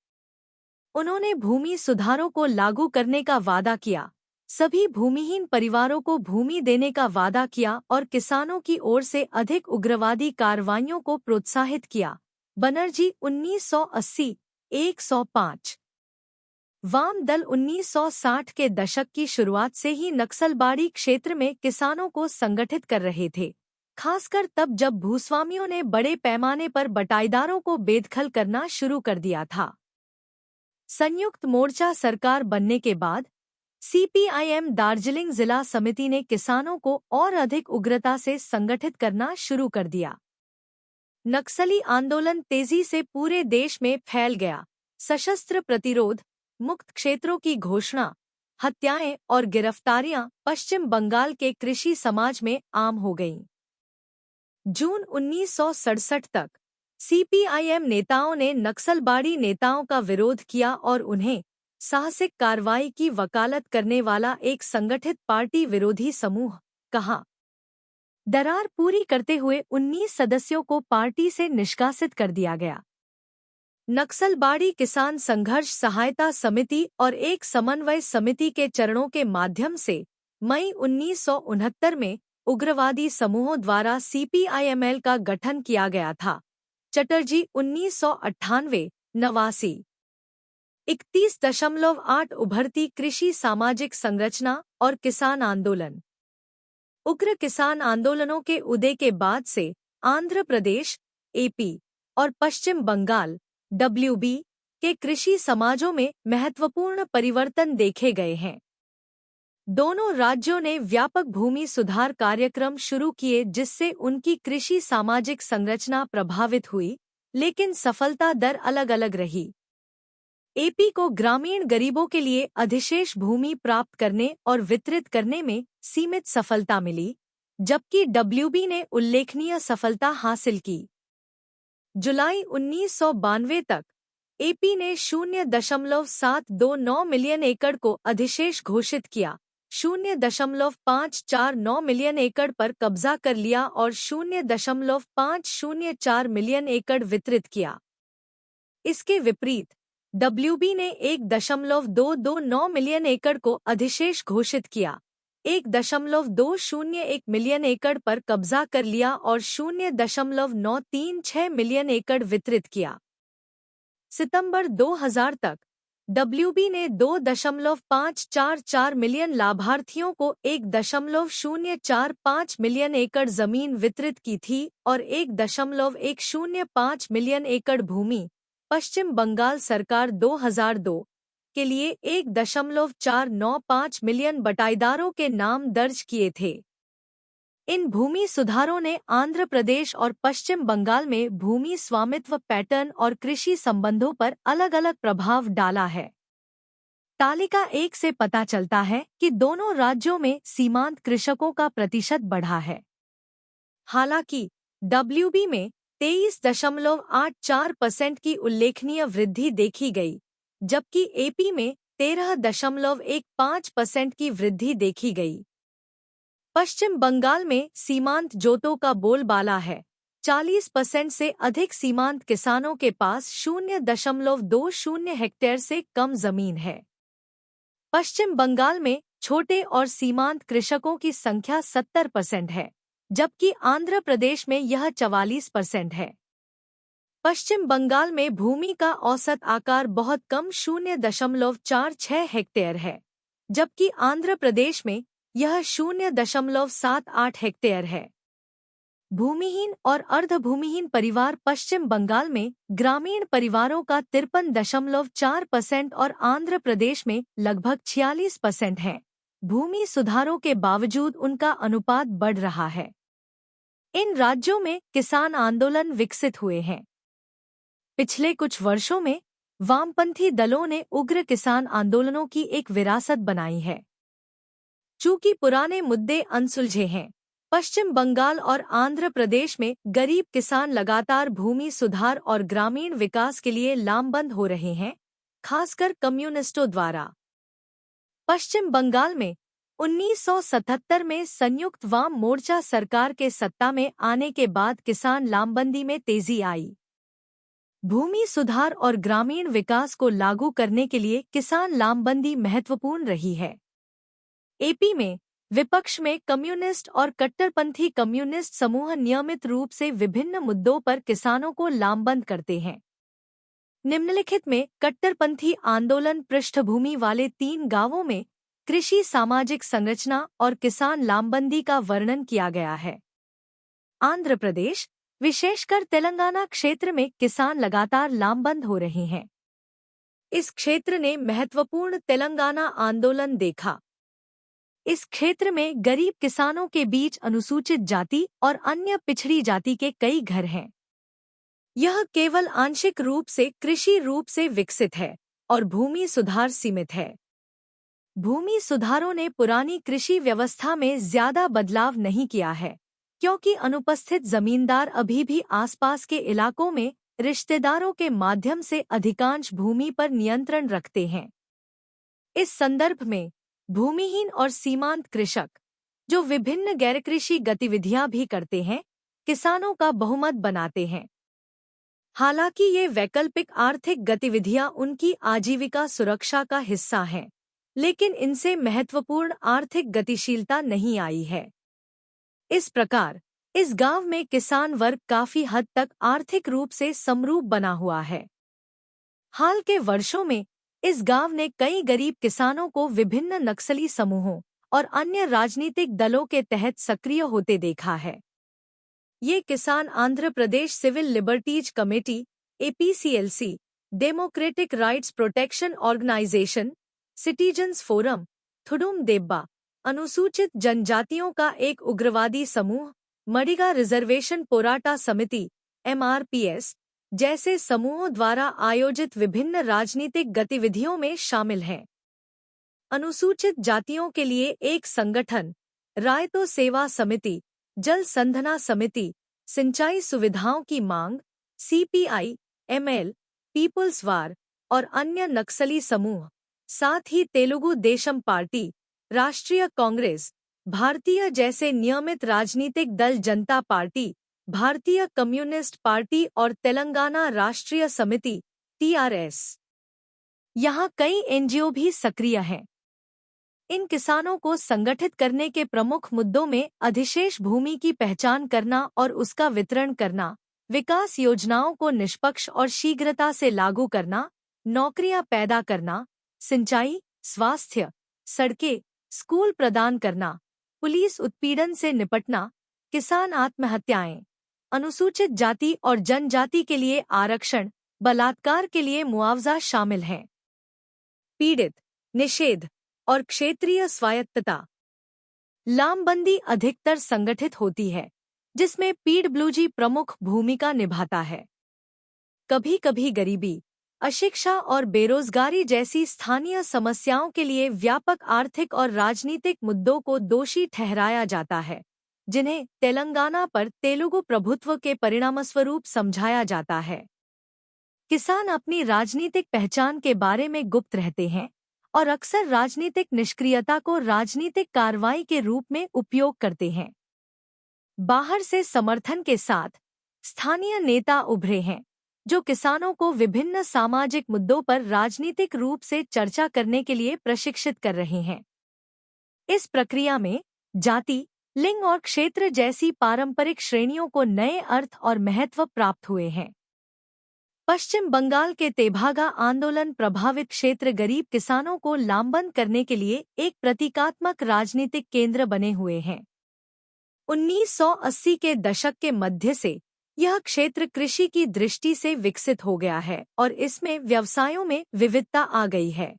उन्होंने भूमि सुधारों को लागू करने का वादा किया, सभी भूमिहीन परिवारों को भूमि देने का वादा किया और किसानों की ओर से अधिक उग्रवादी कार्रवाइयों को प्रोत्साहित किया। बनर्जी 1980, 105। वाम दल 1960 के दशक की शुरुआत से ही नक्सलबाड़ी क्षेत्र में किसानों को संगठित कर रहे थे, खासकर तब जब भूस्वामियों ने बड़े पैमाने पर बटाईदारों को बेदखल करना शुरू कर दिया था। संयुक्त मोर्चा सरकार बनने के बाद सीपीआईएम दार्जिलिंग जिला समिति ने किसानों को और अधिक उग्रता से संगठित करना शुरू कर दिया। नक्सली आंदोलन तेजी से पूरे देश में फैल गया। सशस्त्र प्रतिरोध, मुक्त क्षेत्रों की घोषणा, हत्याएं और गिरफ्तारियां पश्चिम बंगाल के कृषि समाज में आम हो गईं। जून 1967 तक सीपीआईएम नेताओं ने नक्सलबाड़ी नेताओं का विरोध किया और उन्हें साहसिक कार्रवाई की वकालत करने वाला एक संगठित पार्टी विरोधी समूह कहा। दरार पूरी करते हुए 19 सदस्यों को पार्टी से निष्कासित कर दिया गया। नक्सलबाड़ी किसान संघर्ष सहायता समिति और एक समन्वय समिति के चरणों के माध्यम से मई 1969 में उग्रवादी समूहों द्वारा सीपीआईएमएल का गठन किया गया था। चटर्जी 1998, 89। 31.8 उभरती कृषि सामाजिक संरचना और किसान आंदोलन। उग्र किसान आंदोलनों के उदय के बाद से आंध्र प्रदेश, एपी और पश्चिम बंगाल, डब्ल्यूबी के कृषि समाजों में महत्वपूर्ण परिवर्तन देखे गए हैं। दोनों राज्यों ने व्यापक भूमि सुधार कार्यक्रम शुरू किए जिससे उनकी कृषि सामाजिक संरचना प्रभावित हुई, लेकिन सफलता दर अलग अलग रही। एपी को ग्रामीण गरीबों के लिए अधिशेष भूमि प्राप्त करने और वितरित करने में सीमित सफलता मिली, जबकि डब्ल्यूबी ने उल्लेखनीय सफलता हासिल की। जुलाई 1992 तक एपी ने 0.729 मिलियन एकड़ को अधिशेष घोषित किया, 0.549 मिलियन एकड़ पर कब्जा कर लिया और 0.504 मिलियन एकड़ वितरित किया। इसके विपरीत डब्ल्यूबी ने 1.229 मिलियन एकड़ को अधिशेष घोषित किया, 1.201 मिलियन एकड़ पर कब्जा कर लिया और 0.936 मिलियन एकड़ वितरित किया। सितंबर 2000 तक डब्ल्यूबी ने 2.544 मिलियन लाभार्थियों को 1.045 मिलियन एकड़ जमीन वितरित की थी और 1.105 मिलियन एकड़ भूमि पश्चिम बंगाल सरकार 2002 के लिए 1.495 मिलियन बटाईदारों के नाम दर्ज किए थे। इन भूमि सुधारों ने आंध्र प्रदेश और पश्चिम बंगाल में भूमि स्वामित्व पैटर्न और कृषि संबंधों पर अलग-अलग प्रभाव डाला है। तालिका 1 से पता चलता है कि दोनों राज्यों में सीमांत कृषकों का प्रतिशत बढ़ा है। हालांकि डब्ल्यूबी में 23.84% की उल्लेखनीय वृद्धि देखी गई, जबकि एपी में 13.15% की वृद्धि देखी गई। पश्चिम बंगाल में सीमांत जोतों का बोलबाला है। 40% से अधिक सीमांत किसानों के पास 0.20 हेक्टेयर से कम जमीन है। पश्चिम बंगाल में छोटे और सीमांत कृषकों की संख्या 70% है, जबकि आंध्र प्रदेश में यह 44% है। पश्चिम बंगाल में भूमि का औसत आकार बहुत कम 0.46 हेक्टेयर है, जबकि आंध्र प्रदेश में यह 0.78 हेक्टेयर है। भूमिहीन और अर्धभूमिहीन परिवार पश्चिम बंगाल में ग्रामीण परिवारों का 53.4% और आंध्र प्रदेश में लगभग 46% है। भूमि सुधारों के बावजूद उनका अनुपात बढ़ रहा है। इन राज्यों में किसान आंदोलन विकसित हुए हैं। पिछले कुछ वर्षों में वामपंथी दलों ने उग्र किसान आंदोलनों की एक विरासत बनाई है। चूंकि पुराने मुद्दे अनसुलझे हैं, पश्चिम बंगाल और आंध्र प्रदेश में गरीब किसान लगातार भूमि सुधार और ग्रामीण विकास के लिए लामबंद हो रहे हैं, खासकर कम्युनिस्टों द्वारा। पश्चिम बंगाल में 1977 में संयुक्त वाम मोर्चा सरकार के सत्ता में आने के बाद किसान लामबंदी में तेजी आई। भूमि सुधार और ग्रामीण विकास को लागू करने के लिए किसान लामबंदी महत्वपूर्ण रही है। एपी में विपक्ष में कम्युनिस्ट और कट्टरपंथी कम्युनिस्ट समूह नियमित रूप से विभिन्न मुद्दों पर किसानों को लामबंद करते हैं। निम्नलिखित में कट्टरपंथी आंदोलन पृष्ठभूमि वाले 3 गांवों में कृषि सामाजिक संरचना और किसान लामबंदी का वर्णन किया गया है। आंध्र प्रदेश, विशेषकर तेलंगाना क्षेत्र में किसान लगातार लामबंद हो रहे हैं। इस क्षेत्र ने महत्वपूर्ण तेलंगाना आंदोलन देखा। इस क्षेत्र में गरीब किसानों के बीच अनुसूचित जाति और अन्य पिछड़ी जाति के कई घर हैं। यह केवल आंशिक रूप से कृषि रूप से विकसित है और भूमि सुधार सीमित है। भूमि सुधारों ने पुरानी कृषि व्यवस्था में ज्यादा बदलाव नहीं किया है, क्योंकि अनुपस्थित जमींदार अभी भी आसपास के इलाकों में रिश्तेदारों के माध्यम से अधिकांश भूमि पर नियंत्रण रखते हैं। इस संदर्भ में भूमिहीन और सीमांत कृषक, जो विभिन्न गैरकृषि गतिविधियां भी करते हैं, किसानों का बहुमत बनाते हैं। हालांकि ये वैकल्पिक आर्थिक गतिविधियां उनकी आजीविका सुरक्षा का हिस्सा हैं, लेकिन इनसे महत्वपूर्ण आर्थिक गतिशीलता नहीं आई है। इस प्रकार इस गांव में किसान वर्ग काफी हद तक आर्थिक रूप से समरूप बना हुआ है। हाल के वर्षों में इस गांव ने कई गरीब किसानों को विभिन्न नक्सली समूहों और अन्य राजनीतिक दलों के तहत सक्रिय होते देखा है। ये किसान Andhra Pradesh civil liberties committee (APCLC), democratic rights protection organisation, citizens forum, Thudum Debba, अनुसूचित जनजातियों का एक उग्रवादी समूह, मडिगा रिजर्वेशन पोराटा समिति (MRPS) जैसे समूहों द्वारा आयोजित विभिन्न राजनीतिक गतिविधियों में शामिल हैं। अनुसूचित जातियों के लिए एक संगठन, रायतो सेवा समिति, जल संधना समिति, सिंचाई सुविधाओं की मांग, CPI, ML, पीपुल्स वार और अन्य नक्सली समूह, साथ ही तेलुगु देशम पार्टी, राष्ट्रीय कांग्रेस, भारतीय जैसे नियमित राजनीतिक दल जनता पार्टी, भारतीय कम्युनिस्ट पार्टी और तेलंगाना राष्ट्रीय समिति (TRS). यहाँ कई NGO भी सक्रिय हैं। इन किसानों को संगठित करने के प्रमुख मुद्दों में अधिशेष भूमि की पहचान करना और उसका वितरण करना, विकास योजनाओं को निष्पक्ष और शीघ्रता से लागू करना, नौकरियां पैदा करना, सिंचाई, स्वास्थ्य, सड़कें, स्कूल प्रदान करना, पुलिस उत्पीड़न से निपटना, किसान आत्महत्याएं, अनुसूचित जाति और जनजाति के लिए आरक्षण, बलात्कार के लिए मुआवजा शामिल हैं। पीड़ित, निषेध और क्षेत्रीय स्वायत्तता। लामबंदी अधिकतर संगठित होती है, जिसमें पीडब्ल्यूजी प्रमुख भूमिका निभाता है। कभी-कभी गरीबी, अशिक्षा और बेरोजगारी जैसी स्थानीय समस्याओं के लिए व्यापक आर्थिक और राजनीतिक मुद्दों को दोषी ठहराया जाता है, जिन्हें तेलंगाना पर तेलुगु प्रभुत्व के परिणामस्वरूप समझाया जाता है। किसान अपनी राजनीतिक पहचान के बारे में गुप्त रहते हैं और अक्सर राजनीतिक निष्क्रियता को राजनीतिक कार्रवाई के रूप में उपयोग करते हैं। बाहर से समर्थन के साथ स्थानीय नेता उभरे हैं जो किसानों को विभिन्न सामाजिक मुद्दों पर राजनीतिक रूप से चर्चा करने के लिए प्रशिक्षित कर रहे हैं। इस प्रक्रिया में जाति, लिंग और क्षेत्र जैसी पारंपरिक श्रेणियों को नए अर्थ और महत्व प्राप्त हुए हैं। पश्चिम बंगाल के तेभागा आंदोलन प्रभावित क्षेत्र गरीब किसानों को लामबंद करने के लिए एक प्रतीकात्मक राजनीतिक केंद्र बने हुए हैं। 1980 के दशक के मध्य से यह क्षेत्र कृषि की दृष्टि से विकसित हो गया है और इसमें व्यवसायों में विविधता आ गई है।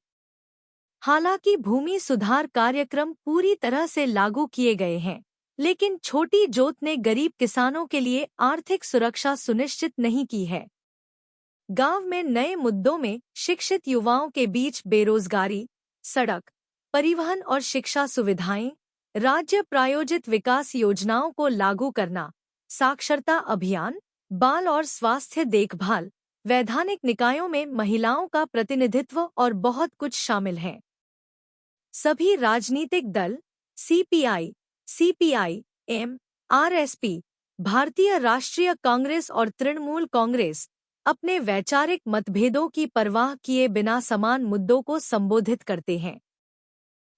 हालांकि भूमि सुधार कार्यक्रम पूरी तरह से लागू किए गए हैं, लेकिन छोटी जोत ने गरीब किसानों के लिए आर्थिक सुरक्षा सुनिश्चित नहीं की है। गांव में नए मुद्दों में शिक्षित युवाओं के बीच बेरोजगारी, सड़क, परिवहन और शिक्षा सुविधाएं, राज्य प्रायोजित विकास योजनाओं को लागू करना, साक्षरता अभियान, बाल और स्वास्थ्य देखभाल, वैधानिक निकायों में महिलाओं का प्रतिनिधित्व और बहुत कुछ शामिल है। सभी राजनीतिक दल सीपीआई, सीपीआई-एम, आरएसपी, भारतीय राष्ट्रीय कांग्रेस और तृणमूल कांग्रेस अपने वैचारिक मतभेदों की परवाह किए बिना समान मुद्दों को संबोधित करते हैं।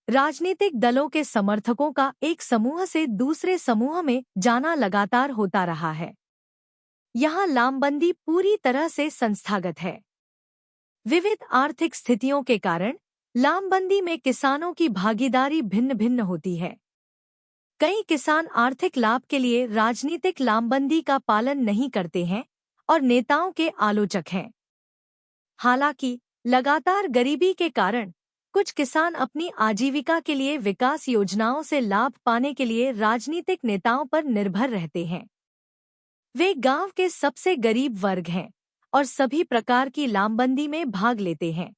राजनीतिक दलों के समर्थकों का एक समूह से दूसरे समूह में जाना लगातार होता रहा है। यहाँ लामबंदी पूरी तरह से संस्थागत है। विविध आर्थिक स्थितियों के कारण लामबंदी में किसानों की भागीदारी भिन्न भिन्न होती है। कई किसान आर्थिक लाभ के लिए राजनीतिक लामबंदी का पालन नहीं करते हैं और नेताओं के आलोचक हैं। हालांकि लगातार गरीबी के कारण कुछ किसान अपनी आजीविका के लिए विकास योजनाओं से लाभ पाने के लिए राजनीतिक नेताओं पर निर्भर रहते हैं। वे गांव के सबसे गरीब वर्ग हैं और सभी प्रकार की लामबंदी में भाग लेते हैं।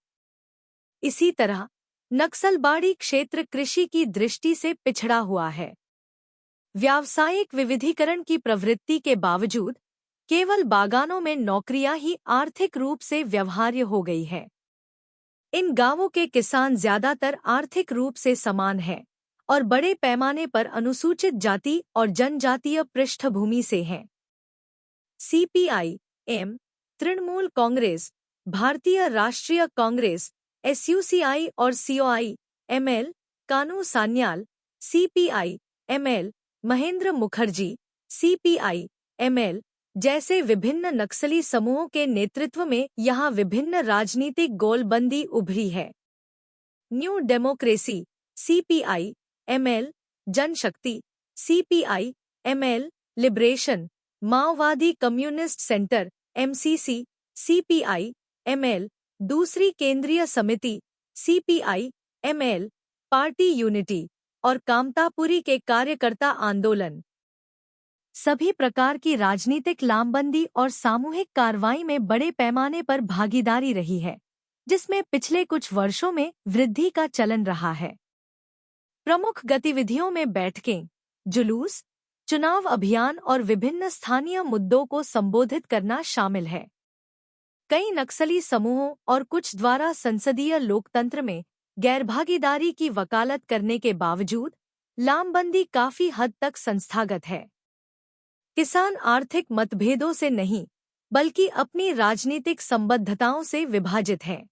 इसी तरह नक्सलबाड़ी क्षेत्र कृषि की दृष्टि से पिछड़ा हुआ है। व्यावसायिक विविधीकरण की प्रवृत्ति के बावजूद केवल बागानों में नौकरियां ही आर्थिक रूप से व्यवहार्य हो गई है। इन गांवों के किसान ज्यादातर आर्थिक रूप से समान हैं और बड़े पैमाने पर अनुसूचित जाति और जनजातीय पृष्ठभूमि से हैं। सीपीआई-एम, तृणमूल कांग्रेस, भारतीय राष्ट्रीय कांग्रेस, एसयूसीआई और सीओआई-एमएल, कानू सान्याल, सीपीआई-एमएल, महेंद्र मुखर्जी, सीपीआई-एमएल जैसे विभिन्न नक्सली समूहों के नेतृत्व में यहाँ विभिन्न राजनीतिक गोलबंदी उभरी है। न्यू डेमोक्रेसी, सीपीआई-एमएल, जनशक्ति, सीपीआई-एमएल, लिबरेशन, माओवादी कम्युनिस्ट सेंटर, एमसीसी, सीपीआई-एमएल, दूसरी केंद्रीय समिति, सीपीआई-एमएल, पार्टी यूनिटी और कामतापुरी के कार्यकर्ता आंदोलन। सभी प्रकार की राजनीतिक लामबंदी और सामूहिक कार्रवाई में बड़े पैमाने पर भागीदारी रही है, जिसमें पिछले कुछ वर्षों में वृद्धि का चलन रहा है। प्रमुख गतिविधियों में बैठकें, जुलूस, चुनाव अभियान और विभिन्न स्थानीय मुद्दों को संबोधित करना शामिल है। कई नक्सली समूहों और कुछ द्वारा संसदीय लोकतंत्र में गैरभागीदारी की वकालत करने के बावजूद लामबंदी काफी हद तक संस्थागत है। किसान आर्थिक मतभेदों से नहीं, बल्कि अपनी राजनीतिक संबद्धताओं से विभाजित हैं।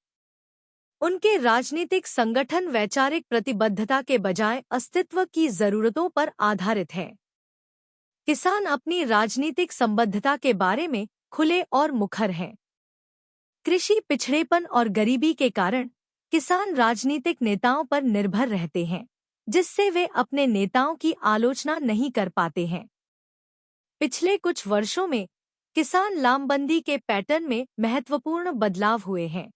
उनके राजनीतिक संगठन वैचारिक प्रतिबद्धता के बजाय अस्तित्व की जरूरतों पर आधारित हैं। किसान अपनी राजनीतिक संबद्धता के बारे में खुले और मुखर हैं। कृषि पिछड़ेपन और गरीबी के कारण किसान राजनीतिक नेताओं पर निर्भर रहते हैं, जिससे वे अपने नेताओं की आलोचना नहीं कर पाते हैं। पिछले कुछ वर्षों में किसान लामबंदी के पैटर्न में महत्वपूर्ण बदलाव हुए हैं।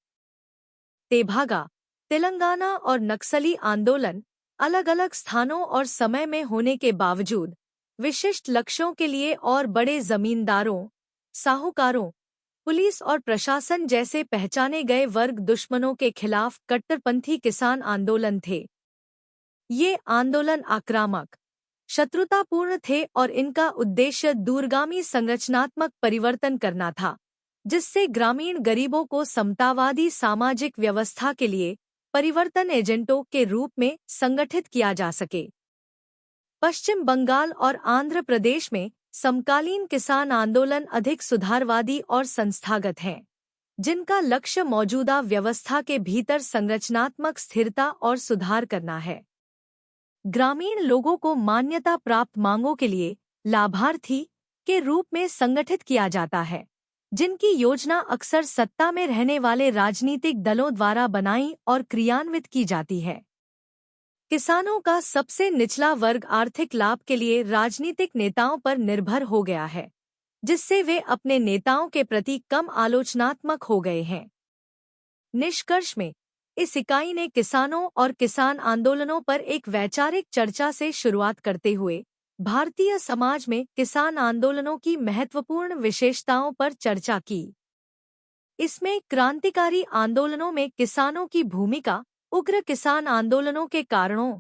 तेभागा, तेलंगाना और नक्सली आंदोलन अलग अलग स्थानों और समय में होने के बावजूद विशिष्ट लक्ष्यों के लिए और बड़े जमींदारों, साहूकारों, पुलिस और प्रशासन जैसे पहचाने गए वर्ग दुश्मनों के खिलाफ कट्टरपंथी किसान आंदोलन थे। ये आंदोलन आक्रामक, शत्रुतापूर्ण थे और इनका उद्देश्य दूरगामी संरचनात्मक परिवर्तन करना था, जिससे ग्रामीण गरीबों को समतावादी सामाजिक व्यवस्था के लिए परिवर्तन एजेंटों के रूप में संगठित किया जा सके। पश्चिम बंगाल और आंध्र प्रदेश में समकालीन किसान आंदोलन अधिक सुधारवादी और संस्थागत हैं, जिनका लक्ष्य मौजूदा व्यवस्था के भीतर संरचनात्मक स्थिरता और सुधार करना है। ग्रामीण लोगों को मान्यता प्राप्त मांगों के लिए लाभार्थी के रूप में संगठित किया जाता है, जिनकी योजना अक्सर सत्ता में रहने वाले राजनीतिक दलों द्वारा बनाई और क्रियान्वित की जाती है। किसानों का सबसे निचला वर्ग आर्थिक लाभ के लिए राजनीतिक नेताओं पर निर्भर हो गया है, जिससे वे अपने नेताओं के प्रति कम आलोचनात्मक हो गए हैं। निष्कर्ष में इस इकाई ने किसानों और किसान आंदोलनों पर एक वैचारिक चर्चा से शुरुआत करते हुए भारतीय समाज में किसान आंदोलनों की महत्वपूर्ण विशेषताओं पर चर्चा की। इसमें क्रांतिकारी आंदोलनों में किसानों की भूमिका, उग्र किसान आंदोलनों के कारणों,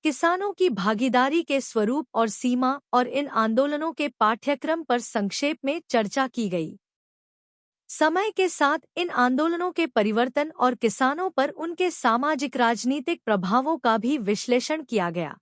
किसानों की भागीदारी के स्वरूप और सीमा और इन आंदोलनों के पाठ्यक्रम पर संक्षेप में चर्चा की गई। समय के साथ इन आंदोलनों के परिवर्तन और किसानों पर उनके सामाजिक राजनीतिक प्रभावों का भी विश्लेषण किया गया।